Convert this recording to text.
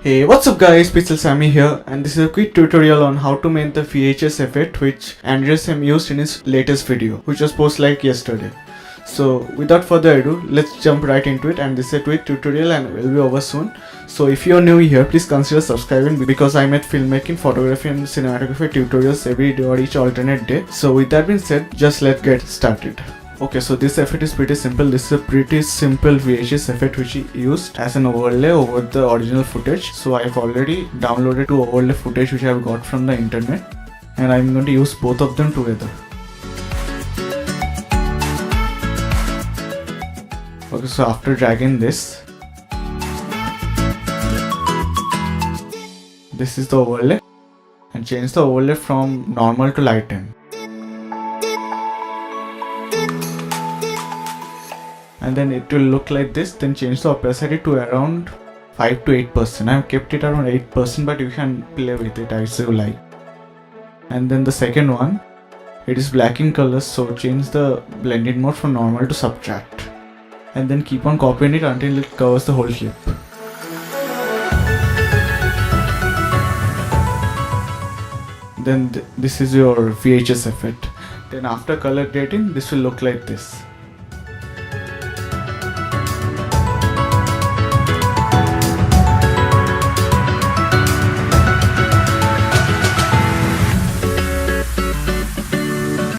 Hey, what's up guys, Pixel Samy here, and this is a quick tutorial on how to make the VHS effect which Andreas Hem used in his latest video, which was posted like yesterday. So without further ado, let's jump right into it, and this is a quick tutorial and will be over soon. So if you are new here, please consider subscribing because I make filmmaking, photography and cinematography tutorials every day or each alternate day. So with that being said, just let's get started. Okay, so this effect is pretty simple. This is a pretty simple VHS effect which he used as an overlay over the original footage. So I've already downloaded two overlay footage which I've got from the internet, and I'm going to use both of them together. Okay, so after dragging this is the overlay, and change the overlay from normal to lighten. And then it will look like this. Then change the opacity to around 5 to 8%. I've kept it around 8%, but you can play with it as you like. And then the second one, it is black in colors, so change the blended mode from normal to subtract. And then keep on copying it until it covers the whole clip. Then this is your VHS effect. Then after color grading, this will look like this.